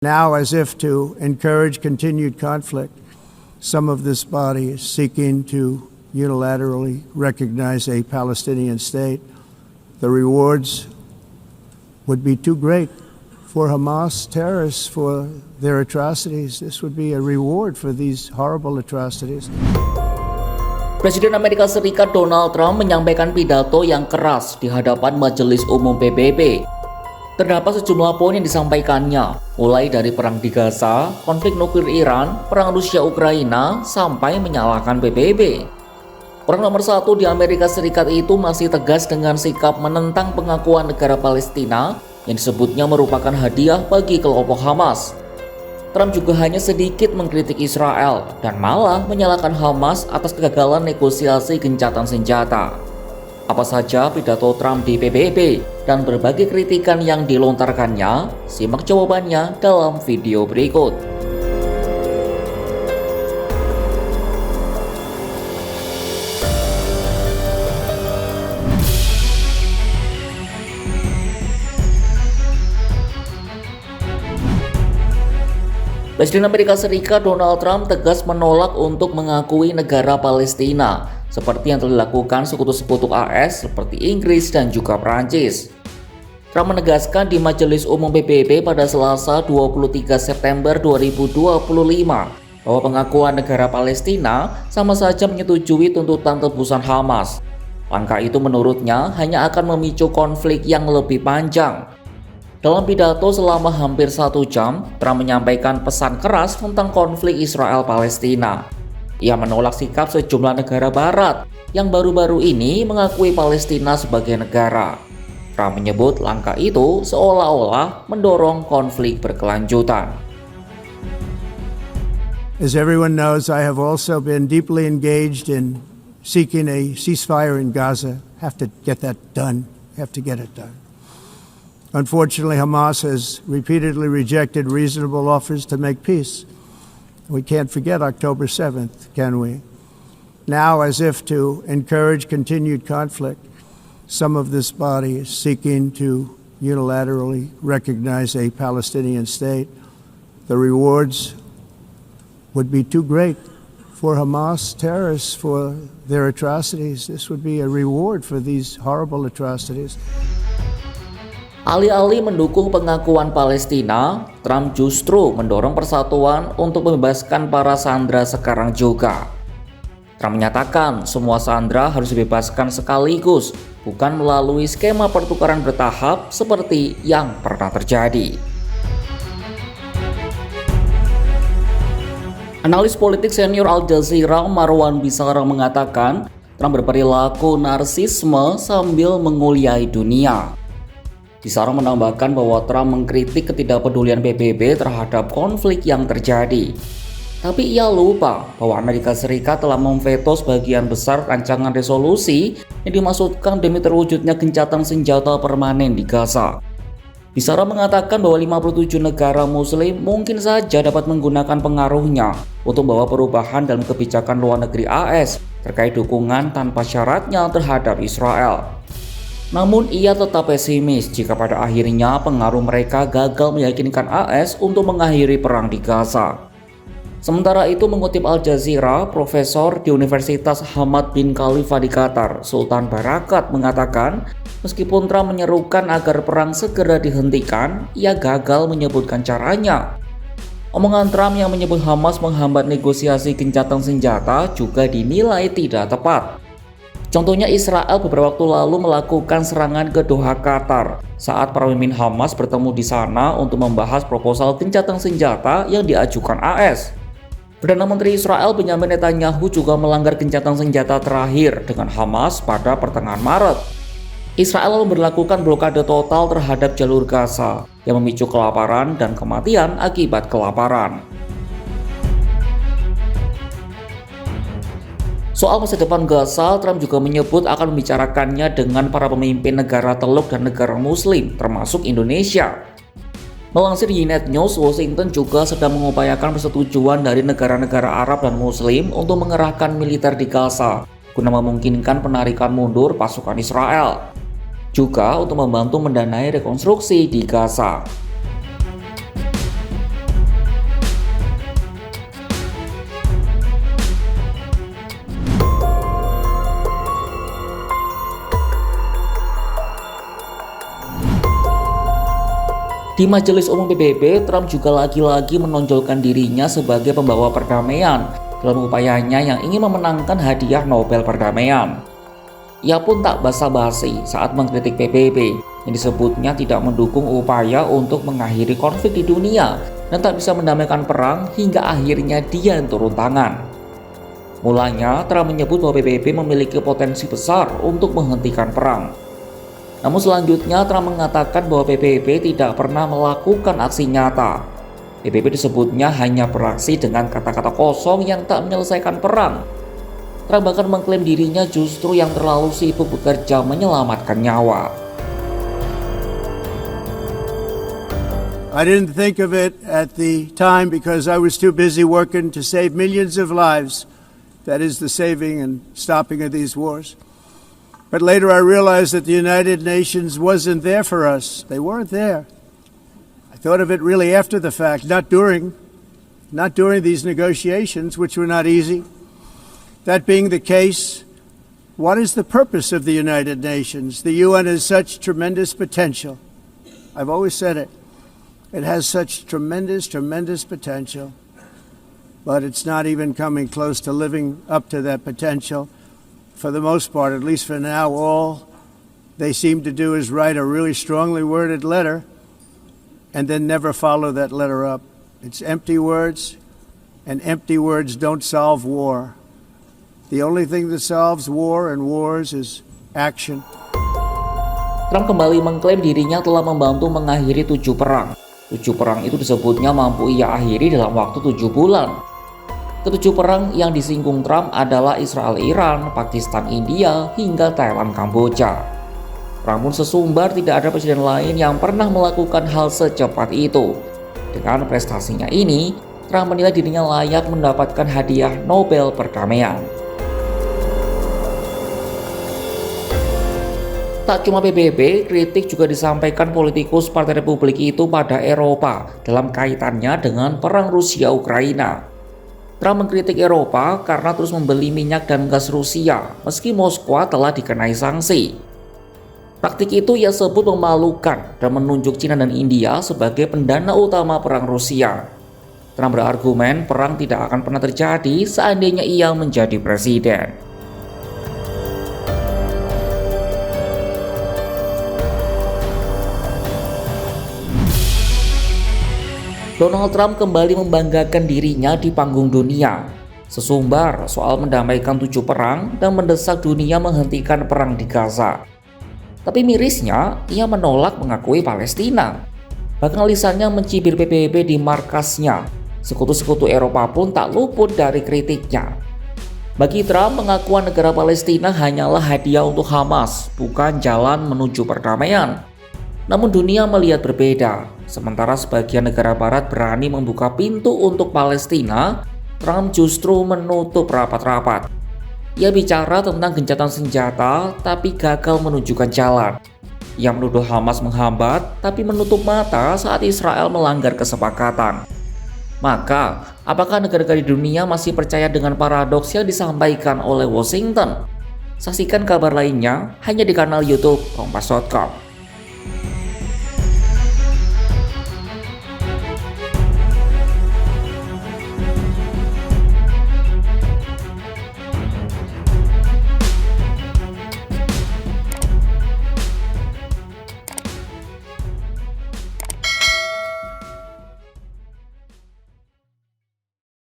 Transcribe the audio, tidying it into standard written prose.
Now, as if to encourage continued conflict, some of this body is seeking to unilaterally recognize a Palestinian state. The rewards would be too great for Hamas terrorists for their atrocities. This would be a reward for these horrible atrocities. Presiden Amerika Serikat Donald Trump menyampaikan pidato yang keras di hadapan Majelis Umum PBB. Terdapat sejumlah poin yang disampaikannya, mulai dari perang di Gaza, konflik nuklir Iran, perang Rusia-Ukraina, sampai menyalahkan PBB. Orang nomor satu di Amerika Serikat itu masih tegas dengan sikap menentang pengakuan negara Palestina yang disebutnya merupakan hadiah bagi kelompok Hamas. Trump juga hanya sedikit mengkritik Israel dan malah menyalahkan Hamas atas kegagalan negosiasi gencatan senjata. Apa saja pidato Trump di PBB dan berbagai kritikan yang dilontarkannya? Simak jawabannya dalam video berikut. Presiden Amerika Serikat Donald Trump tegas menolak untuk mengakui negara Palestina, seperti yang telah dilakukan sekutu-sekutu AS seperti Inggris dan juga Prancis. Trump menegaskan di Majelis Umum PBB pada Selasa 23 September 2025 bahwa pengakuan negara Palestina sama saja menyetujui tuntutan tebusan Hamas. Langkah itu menurutnya hanya akan memicu konflik yang lebih panjang. Dalam pidato selama hampir 1 jam, Trump menyampaikan pesan keras tentang konflik Israel-Palestina. Ia menolak sikap sejumlah negara barat yang baru-baru ini mengakui Palestina sebagai negara. Trump menyebut langkah itu seolah-olah mendorong konflik berkelanjutan. As everyone knows, I have also been deeply engaged in seeking a ceasefire in Gaza. Have to get that done. Have to get it done. Unfortunately, Hamas has repeatedly rejected reasonable offers to make peace. We can't forget October 7th, can we? Now, as if to encourage continued conflict, some of this body is seeking to unilaterally recognize a Palestinian state. The rewards would be too great for Hamas terrorists for their atrocities. This would be a reward for these horrible atrocities. Alih-alih mendukung pengakuan Palestina, Trump justru mendorong persatuan untuk membebaskan para sandera sekarang juga. Trump menyatakan semua sandera harus dibebaskan sekaligus, bukan melalui skema pertukaran bertahap seperti yang pernah terjadi. Analis politik senior Al Jazeera Marwan Bisara mengatakan Trump berperilaku narsisme sambil menguliai dunia. Bisara menambahkan bahwa Trump mengkritik ketidakpedulian PBB terhadap konflik yang terjadi. Tapi ia lupa bahwa Amerika Serikat telah memveto sebagian besar rancangan resolusi yang dimaksudkan demi terwujudnya gencatan senjata permanen di Gaza. Bisara mengatakan bahwa 57 negara muslim mungkin saja dapat menggunakan pengaruhnya untuk membawa perubahan dalam kebijakan luar negeri AS terkait dukungan tanpa syaratnya terhadap Israel. Namun ia tetap pesimis jika pada akhirnya pengaruh mereka gagal meyakinkan AS untuk mengakhiri perang di Gaza. Sementara itu, mengutip Al Jazeera, Profesor di Universitas Hamad bin Khalifa di Qatar, Sultan Barakat mengatakan, meskipun Trump menyerukan agar perang segera dihentikan, ia gagal menyebutkan caranya. Omongan Trump yang menyebut Hamas menghambat negosiasi gencatan senjata juga dinilai tidak tepat. Contohnya Israel beberapa waktu lalu melakukan serangan ke Doha, Qatar saat para pemimpin Hamas bertemu di sana untuk membahas proposal gencatan senjata yang diajukan AS. Perdana Menteri Israel Benjamin Netanyahu juga melanggar gencatan senjata terakhir dengan Hamas pada pertengahan Maret. Israel lalu berlakukan blokade total terhadap jalur Gaza yang memicu kelaparan dan kematian akibat kelaparan. Soal masa depan Gaza, Trump juga menyebut akan membicarakannya dengan para pemimpin negara Teluk dan negara Muslim, termasuk Indonesia. Melansir Ynet News, Washington juga sedang mengupayakan persetujuan dari negara-negara Arab dan Muslim untuk mengerahkan militer di Gaza, guna memungkinkan penarikan mundur pasukan Israel, juga untuk membantu mendanai rekonstruksi di Gaza. Di Majelis Umum PBB, Trump juga lagi-lagi menonjolkan dirinya sebagai pembawa perdamaian dalam upayanya yang ingin memenangkan hadiah Nobel Perdamaian. Ia pun tak basa-basi saat mengkritik PBB yang disebutnya tidak mendukung upaya untuk mengakhiri konflik di dunia dan tak bisa mendamaikan perang hingga akhirnya dia yang turun tangan. Mulanya, Trump menyebut bahwa PBB memiliki potensi besar untuk menghentikan perang. Namun selanjutnya Trump mengatakan bahwa PBB tidak pernah melakukan aksi nyata. PBB disebutnya hanya beraksi dengan kata-kata kosong yang tak menyelesaikan perang. Trump bahkan mengklaim dirinya justru yang terlalu sibuk bekerja menyelamatkan nyawa. I didn't think of it at the time because I was too busy working to save millions of lives. That is the saving and stopping of these wars. But later I realized that the United Nations wasn't there for us. They weren't there. I thought of it really after the fact, not during these negotiations, which were not easy. That being the case, what is the purpose of the United Nations? The UN has such tremendous potential. I've always said it. It has such tremendous potential, but it's not even coming close to living up to that potential. For the most part, at least for now, all they seem to do is write a really strongly worded letter and then never follow that letter up. It's empty words, and empty words don't solve war. The only thing that solves war and wars is action. Trump kembali mengklaim dirinya telah membantu mengakhiri 7 perang. 7 perang itu disebutnya mampu ia akhiri dalam waktu 7 bulan. Ketujuh perang yang disinggung Trump adalah Israel-Iran, Pakistan-India, hingga Thailand-Kamboja. Namun sesumbar tidak ada presiden lain yang pernah melakukan hal secepat itu. Dengan prestasinya ini, Trump menilai dirinya layak mendapatkan hadiah Nobel Perdamaian. Tak cuma PBB, kritik juga disampaikan politikus Partai Republik itu pada Eropa dalam kaitannya dengan perang Rusia-Ukraina. Trump mengkritik Eropa karena terus membeli minyak dan gas Rusia meski Moskwa telah dikenai sanksi. Praktik itu ia sebut memalukan dan menunjuk China dan India sebagai pendana utama perang Rusia. Trump berargumen perang tidak akan pernah terjadi seandainya ia menjadi presiden. Donald Trump kembali membanggakan dirinya di panggung dunia. Sesumbar soal mendamaikan 7 perang dan mendesak dunia menghentikan perang di Gaza. Tapi mirisnya, ia menolak mengakui Palestina. Bahkan lisannya mencibir PBB di markasnya. Sekutu-sekutu Eropa pun tak luput dari kritiknya. Bagi Trump, pengakuan negara Palestina hanyalah hadiah untuk Hamas, bukan jalan menuju perdamaian. Namun dunia melihat berbeda. Sementara sebagian negara barat berani membuka pintu untuk Palestina, Trump justru menutup rapat-rapat. Ia bicara tentang gencatan senjata, tapi gagal menunjukkan jalan. Ia menuduh Hamas menghambat, tapi menutup mata saat Israel melanggar kesepakatan. Maka, apakah negara-negara di dunia masih percaya dengan paradoks yang disampaikan oleh Washington? Saksikan kabar lainnya hanya di kanal YouTube Kompas.com.